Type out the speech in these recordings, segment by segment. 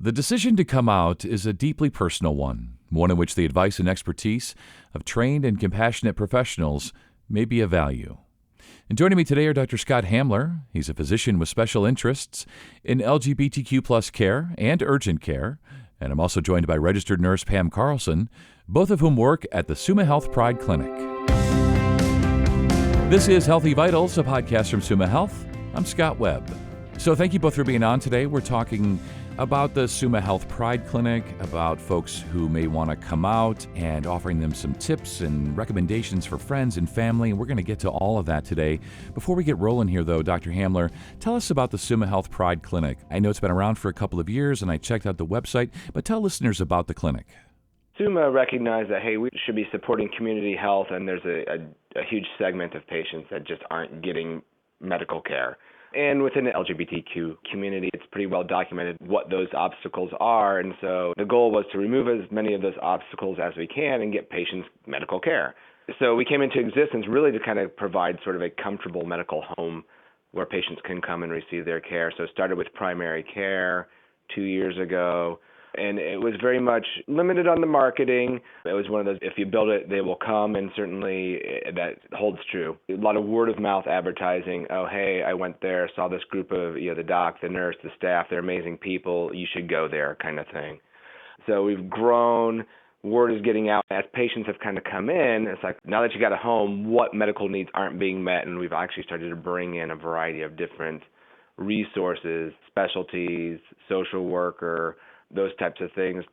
The decision to come out is a deeply personal one in which the advice and expertise of trained and compassionate professionals may be of value. And joining me today are Dr. Scott Hamler. He's a physician with special interests in LGBTQ plus care and urgent care. And I'm also joined by registered nurse Pam Carlson, both of whom work at the Summa Health Pride Clinic. This is Healthy Vitals, a podcast from Summa Health. I'm Scott Webb. So thank you both for being on today. We're talking about the Summa Health Pride Clinic, about folks who may want to come out and offering them some tips and recommendations for friends and family. And we're going to get to all of that today. Before we get rolling here, though, Dr. Hamler, tell us about the Summa Health Pride Clinic. I know it's been around for a couple of years, and I checked out the website, but tell listeners about the clinic. Summa recognized that, hey, we should be supporting community health, and there's a huge segment of patients that just aren't getting medical care. And within the LGBTQ community, it's pretty well documented what those obstacles are. And so the goal was to remove as many of those obstacles as we can and get patients medical care. So we came into existence really to kind of provide sort of a comfortable medical home where patients can come and receive their care. So it started with primary care 2 years ago. And it was very much limited on the marketing. It was one of those, if you build it, they will come, and certainly that holds true. A lot of word-of-mouth advertising. Oh, hey, I went there, saw this group of, the doc, the nurse, the staff, they're amazing people, you should go there kind of thing. So we've grown, word is getting out. As patients have kind of come in, it's like, now that you got a home, what medical needs aren't being met? And we've actually started to bring in a variety of different resources, specialties, social worker, those types of things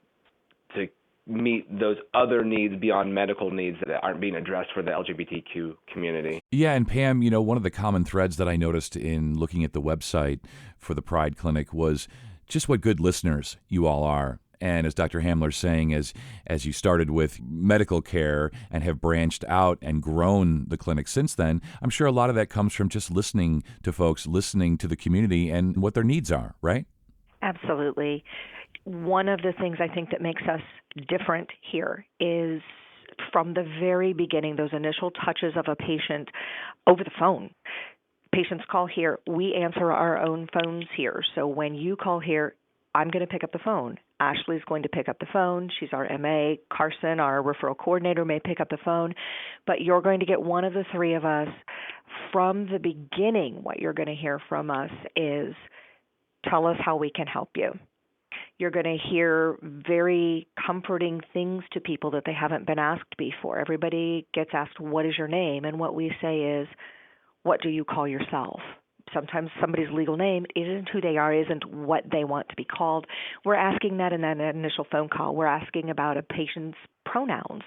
to meet those other needs beyond medical needs that aren't being addressed for the LGBTQ community. Yeah, and Pam, one of the common threads that I noticed in looking at the website for the Pride Clinic was just what good listeners you all are. And as Dr. Hamler's saying, as you started with medical care and have branched out and grown the clinic since then, I'm sure a lot of that comes from just listening to folks, listening to the community and what their needs are, right? Absolutely. One of the things I think that makes us different here is from the very beginning, those initial touches of a patient over the phone. Patients call here. We answer our own phones here. So when you call here, I'm going to pick up the phone. Ashley's going to pick up the phone. She's our MA. Carson, our referral coordinator, may pick up the phone. But you're going to get one of the three of us. From the beginning, what you're going to hear from us is, tell us how we can help you. You're going to hear very comforting things to people that they haven't been asked before. Everybody gets asked, what is your name? And what we say is, what do you call yourself? Sometimes somebody's legal name isn't who they are, isn't what they want to be called. We're asking that in that initial phone call. We're asking about a patient's pronouns.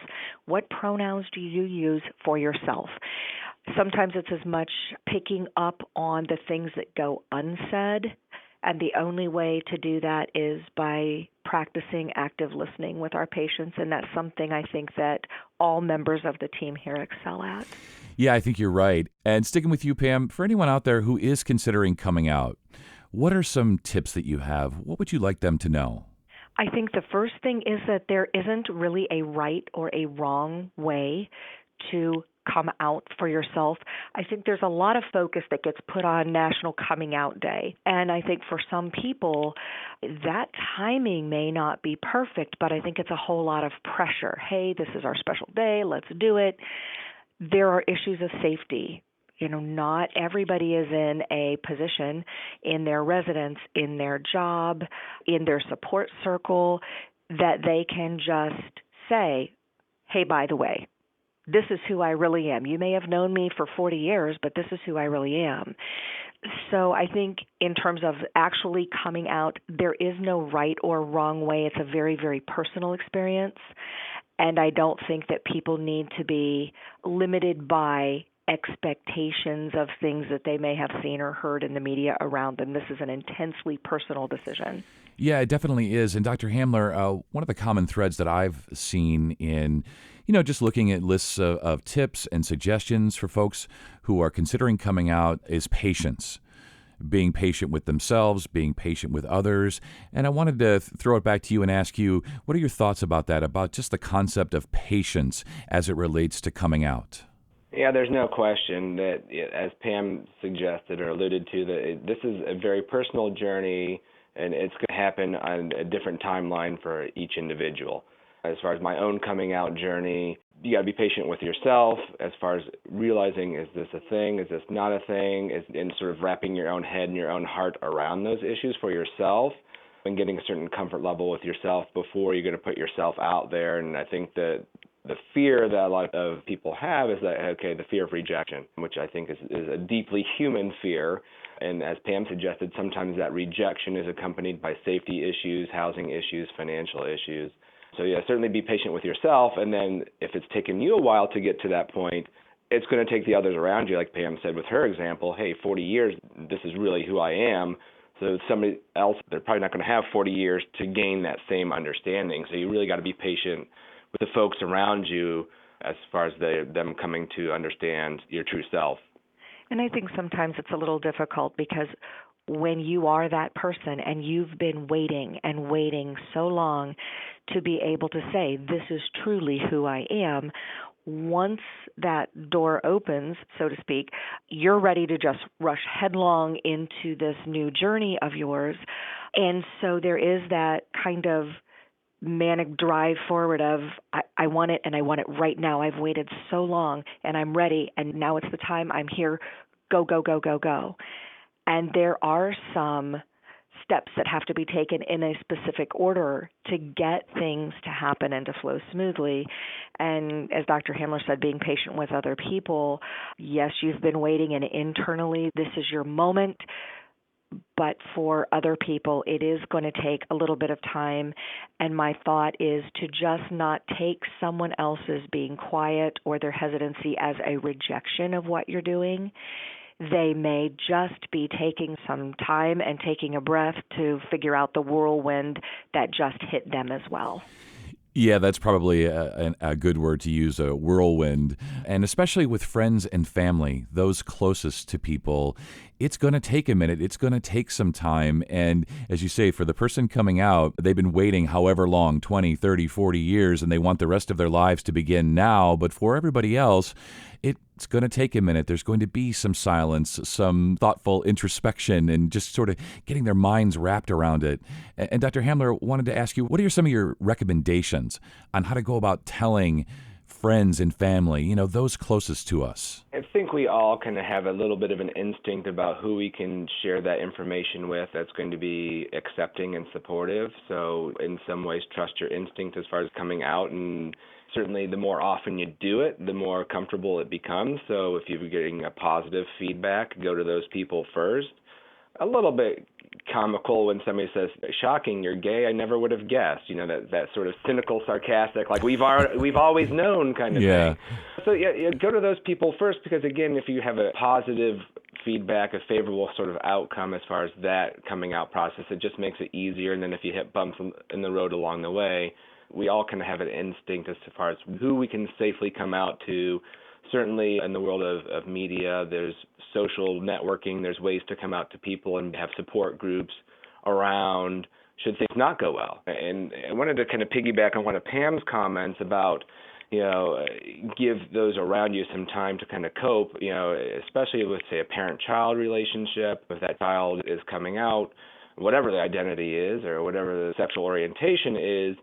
What pronouns do you use for yourself? Sometimes it's as much picking up on the things that go unsaid. And the only way to do that is by practicing active listening with our patients. And that's something I think that all members of the team here excel at. Yeah, I think you're right. And sticking with you, Pam, for anyone out there who is considering coming out, what are some tips that you have? What would you like them to know? I think the first thing is that there isn't really a right or a wrong way to come out for yourself. I think there's a lot of focus that gets put on National Coming Out Day. And I think for some people, that timing may not be perfect, but I think it's a whole lot of pressure. Hey, this is our special day. Let's do it. There are issues of safety. Not everybody is in a position in their residence, in their job, in their support circle that they can just say, hey, by the way, this is who I really am. You may have known me for 40 years, but this is who I really am. So I think in terms of actually coming out, there is no right or wrong way. It's a very, very personal experience. And I don't think that people need to be limited by expectations of things that they may have seen or heard in the media around them. This is an intensely personal decision. Yeah, it definitely is. And Dr. Hamler, one of the common threads that I've seen in just looking at lists of tips and suggestions for folks who are considering coming out is patience. Being patient with themselves, being patient with others. And I wanted to throw it back to you and ask you, what are your thoughts about that, about just the concept of patience as it relates to coming out? Yeah, there's no question that, as Pam suggested or alluded to, that this is a very personal journey And it's going to happen on a different timeline for each individual. As far as my own coming out journey, you got to be patient with yourself as far as realizing, is this a thing? Is this not a thing? And sort of wrapping your own head and your own heart around those issues for yourself and getting a certain comfort level with yourself before you're going to put yourself out there. And I think that the fear that a lot of people have is that, okay, the fear of rejection, which I think is a deeply human fear. And as Pam suggested, sometimes that rejection is accompanied by safety issues, housing issues, financial issues. So yeah, certainly be patient with yourself. And then if it's taken you a while to get to that point, it's going to take the others around you, like Pam said with her example, hey, 40 years, this is really who I am. So somebody else, they're probably not going to have 40 years to gain that same understanding. So you really got to be patient with the folks around you as far as them coming to understand your true self. And I think sometimes it's a little difficult because when you are that person and you've been waiting and waiting so long to be able to say, this is truly who I am, once that door opens, so to speak, you're ready to just rush headlong into this new journey of yours. And so there is that kind of manic drive forward of, I want it and I want it right now. I've waited so long and I'm ready and now it's the time. I'm here. Go, go, go, go, go. And there are some steps that have to be taken in a specific order to get things to happen and to flow smoothly. And as Dr. Hamler said, being patient with other people, yes, you've been waiting and internally this is your moment. But for other people, it is going to take a little bit of time. And my thought is to just not take someone else's being quiet or their hesitancy as a rejection of what you're doing. They may just be taking some time and taking a breath to figure out the whirlwind that just hit them as well. Yeah, that's probably a good word to use, a whirlwind. And especially with friends and family, those closest to people, it's going to take a minute. It's going to take some time. And as you say, for the person coming out, they've been waiting however long, 20, 30, 40 years, and they want the rest of their lives to begin now. But for everybody else, it's going to take a minute. There's going to be some silence, some thoughtful introspection, and just sort of getting their minds wrapped around it. And Dr. Hamler, wanted to ask you, what are some of your recommendations on how to go about telling friends and family, those closest to us? I think we all kind of have a little bit of an instinct about who we can share that information with that's going to be accepting and supportive. So in some ways, trust your instinct as far as coming out, and certainly the more often you do it, the more comfortable it becomes. So if you're getting a positive feedback, go to those people first. A little bit comical when somebody says, shocking, you're gay, I never would have guessed, that sort of cynical, sarcastic, like we've always known kind of thing. So go to those people first, because again, if you have a positive feedback, a favorable sort of outcome as far as that coming out process, it just makes it easier. And then if you hit bumps in the road along the way, we all kind of have an instinct as far as who we can safely come out to. Certainly in the world of media, there's social networking, there's ways to come out to people and have support groups around should things not go well. And I wanted to kind of piggyback on one of Pam's comments about, give those around you some time to kind of cope, especially with, say, a parent-child relationship, if that child is coming out, whatever the identity is or whatever the sexual orientation is.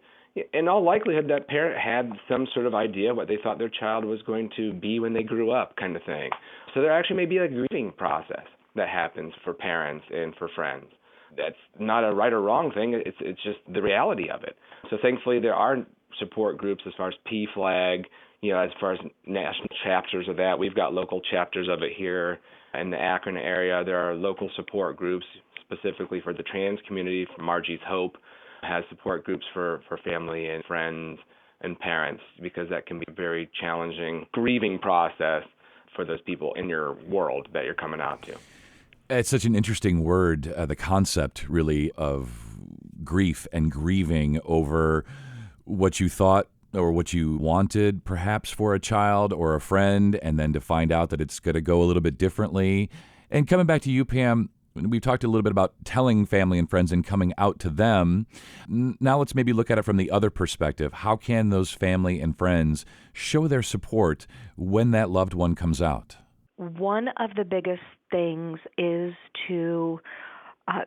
In all likelihood, that parent had some sort of idea what they thought their child was going to be when they grew up, kind of thing. So there actually may be a grieving process that happens for parents and for friends. That's not a right or wrong thing. It's just the reality of it. So thankfully, there are support groups as far as PFLAG, as far as national chapters of that. We've got local chapters of it here in the Akron area. There are local support groups specifically for the trans community. Margie's Hope has support groups for family and friends and parents, because that can be a very challenging grieving process for those people in your world that you're coming out to. It's such an interesting word, the concept really of grief and grieving over what you thought or what you wanted perhaps for a child or a friend, and then to find out that it's going to go a little bit differently. And coming back to you, Pam, we've talked a little bit about telling family and friends and coming out to them. Now let's maybe look at it from the other perspective. How can those family and friends show their support when that loved one comes out? One of the biggest things is to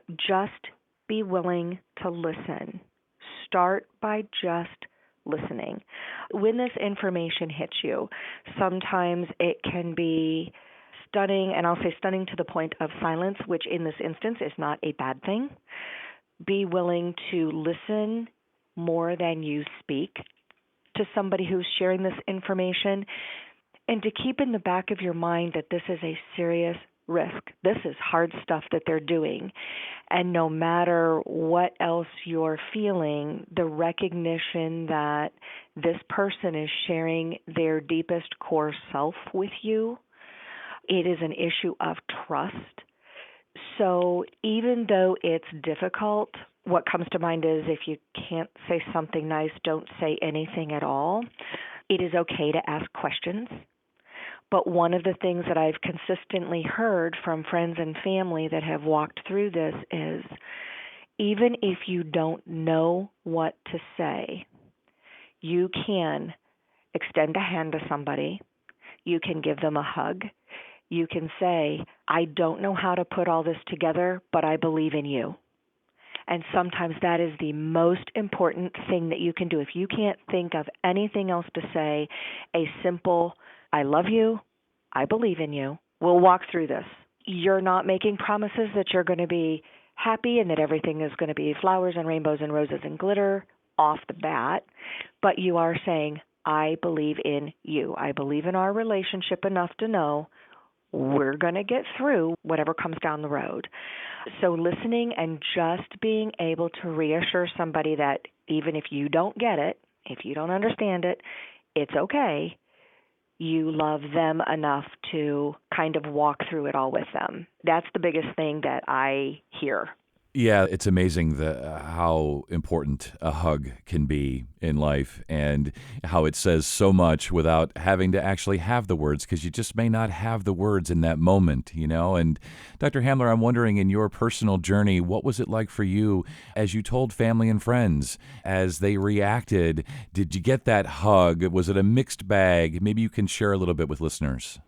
just be willing to listen. Start by just listening. When this information hits you, sometimes it can be stunning, and I'll say stunning to the point of silence, which in this instance is not a bad thing. Be willing to listen more than you speak to somebody who's sharing this information, and to keep in the back of your mind that this is a serious risk. This is hard stuff that they're doing. And no matter what else you're feeling, the recognition that this person is sharing their deepest core self with you, it is an issue of trust. So even though it's difficult, what comes to mind is if you can't say something nice, don't say anything at all. It is okay to ask questions. But one of the things that I've consistently heard from friends and family that have walked through this is even if you don't know what to say, you can extend a hand to somebody. You can give them a hug. You can say, I don't know how to put all this together, but I believe in you. And sometimes that is the most important thing that you can do. If you can't think of anything else to say, a simple, I love you, I believe in you, we'll walk through this. You're not making promises that you're going to be happy and that everything is going to be flowers and rainbows and roses and glitter off the bat, but you are saying, I believe in you. I believe in our relationship enough to know we're going to get through whatever comes down the road. So listening and just being able to reassure somebody that even if you don't get it, if you don't understand it, it's okay. You love them enough to kind of walk through it all with them. That's the biggest thing that I hear. Yeah, it's amazing how important a hug can be in life and how it says so much without having to actually have the words, because you just may not have the words in that moment, you know? And Dr. Hamler, I'm wondering, in your personal journey, what was it like for you as you told family and friends, as they reacted? Did you get that hug? Was it a mixed bag? Maybe you can share a little bit with listeners.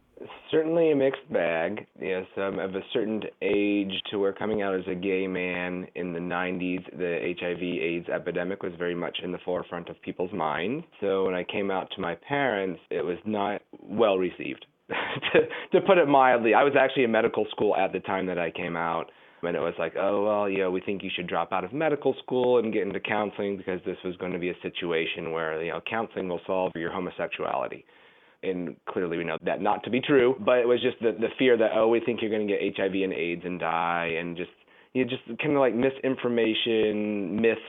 Certainly a mixed bag. Yes, I'm of a certain age to where coming out as a gay man in the 90s, the HIV/AIDS epidemic was very much in the forefront of people's minds. So when I came out to my parents, it was not well received, to put it mildly. I was actually in medical school at the time that I came out. And it was like, oh, well, we think you should drop out of medical school and get into counseling because this was going to be a situation where, counseling will solve your homosexuality. And clearly we know that not to be true, but it was just the fear that, we think you're going to get HIV and AIDS and die, and just kind of like misinformation, myths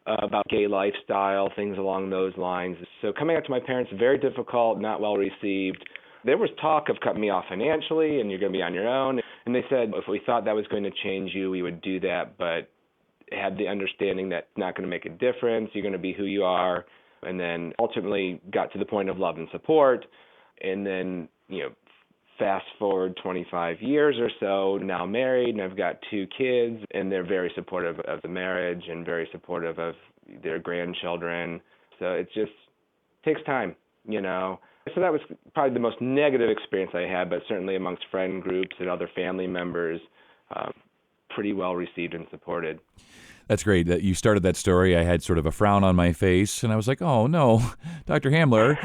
about gay lifestyle, things along those lines. So coming out to my parents, very difficult, not well received. There was talk of cutting me off financially and you're going to be on your own. And they said if we thought that was going to change you, we would do that, but had the understanding that it's not going to make a difference. You're going to be who you are. And then ultimately got to the point of love and support. And then, fast forward 25 years or so, now married, and I've got 2 kids, and they're very supportive of the marriage and very supportive of their grandchildren. So it just takes time, So that was probably the most negative experience I had, but certainly amongst friend groups and other family members, pretty well received and supported. That's great that you started that story. I had sort of a frown on my face, and I was like, oh, no, Dr. Hamler.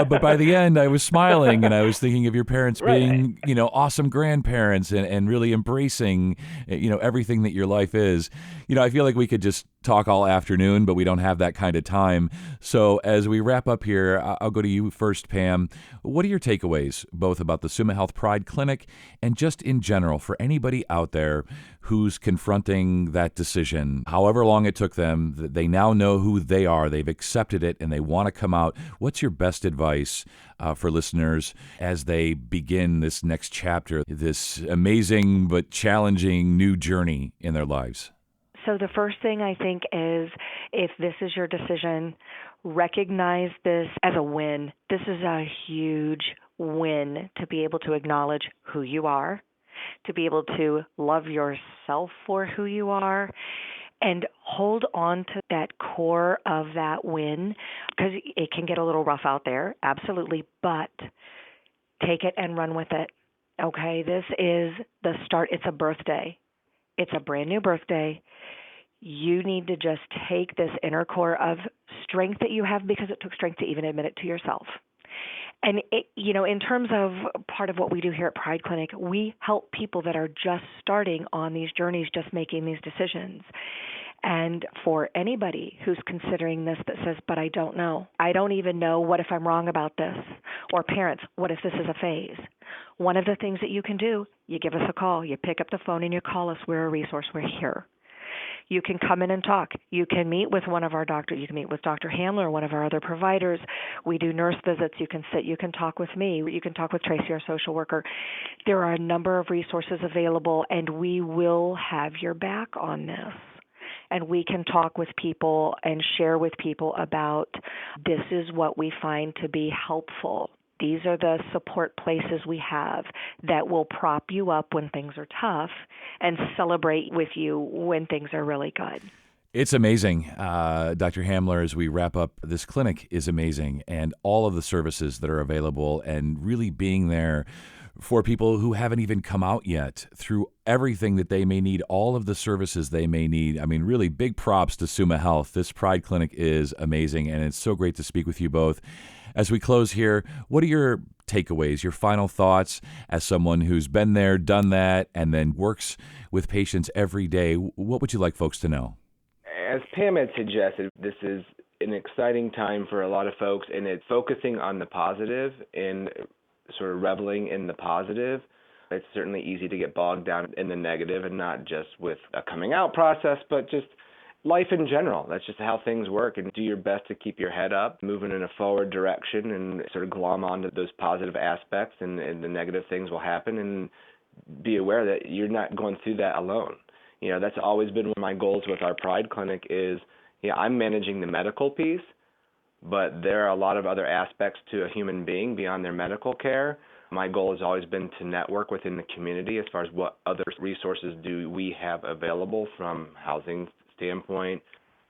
But by the end, I was smiling, and I was thinking of your parents being, awesome grandparents and really embracing, everything that your life is. I feel like we could just talk all afternoon, but we don't have that kind of time. So as we wrap up here, I'll go to you first, Pam. What are your takeaways, both about the Summa Health Pride Clinic and just in general for anybody out there who's confronting that decision, however long it took them? They now know who they are, they've accepted it, and they want to come out. What's your best advice for listeners as they begin this next chapter, this amazing but challenging new journey in their lives? So the first thing I think is, if this is your decision, recognize this as a win. This is a huge win to be able to acknowledge who you are, to be able to love yourself for who you are, and hold on to that core of that win, because it can get a little rough out there, absolutely, but take it and run with it. Okay, this is the start. It's a birthday. It's a brand new birthday. You need to just take this inner core of strength that you have, because it took strength to even admit it to yourself. And, in terms of part of what we do here at Pride Clinic, we help people that are just starting on these journeys, just making these decisions. And for anybody who's considering this that says, but I don't know, I don't even know, what if I'm wrong about this? Or parents, what if this is a phase? One of the things that you can do, you give us a call, you pick up the phone and you call us. We're a resource. We're here. You can come in and talk. You can meet with one of our doctors. You can meet with Dr. Hamler or one of our other providers. We do nurse visits. You can sit. You can talk with me. You can talk with Tracy, our social worker. There are a number of resources available, and we will have your back on this. And we can talk with people and share with people about, this is what we find to be helpful. These are the support places we have that will prop you up when things are tough and celebrate with you when things are really good. It's amazing. Dr. Hamler, as we wrap up, this clinic is amazing, and all of the services that are available, and really being there for people who haven't even come out yet, through everything that they may need, all of the services they may need. I mean, really big props to Summa Health. This Pride Clinic is amazing, and it's so great to speak with you both. As we close here, what are your takeaways, your final thoughts as someone who's been there, done that, and then works with patients every day? What would you like folks to know? As Pam had suggested, this is an exciting time for a lot of folks, and it's focusing on the positive and sort of reveling in the positive. It's certainly easy to get bogged down in the negative, and not just with a coming out process, but just life in general. That's just how things work, and do your best to keep your head up, moving in a forward direction, and sort of glom onto those positive aspects, and the negative things will happen, and be aware that you're not going through that alone. That's always been one of my goals with our Pride Clinic is, I'm managing the medical piece, but there are a lot of other aspects to a human being beyond their medical care. My goal has always been to network within the community as far as what other resources do we have available, from housing standpoint,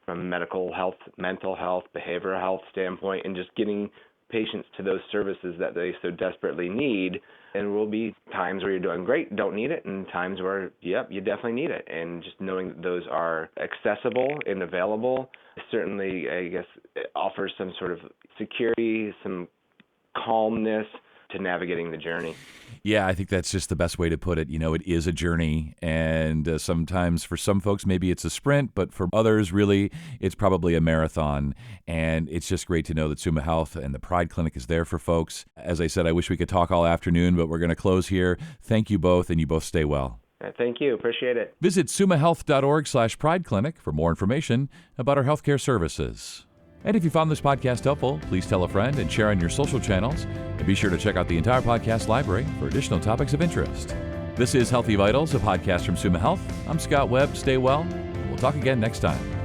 from medical health, mental health, behavioral health standpoint, and just getting patients to those services that they so desperately need. And there will be times where you're doing great, don't need it, and times where, yep, you definitely need it. And just knowing that those are accessible and available certainly, I guess, offers some sort of security, some calmness to navigating the journey. Yeah, I think that's just the best way to put it. It is a journey, and sometimes for some folks, maybe it's a sprint, but for others, really, it's probably a marathon. And it's just great to know that Summa Health and the Pride Clinic is there for folks. As I said, I wish we could talk all afternoon, but we're going to close here. Thank you both, and you both stay well. Thank you. Appreciate it. Visit summahealth.org/Pride Clinic for more information about our healthcare services. And if you found this podcast helpful, please tell a friend and share on your social channels. And be sure to check out the entire podcast library for additional topics of interest. This is Healthy Vitals, a podcast from Summa Health. I'm Scott Webb. Stay well. We'll talk again next time.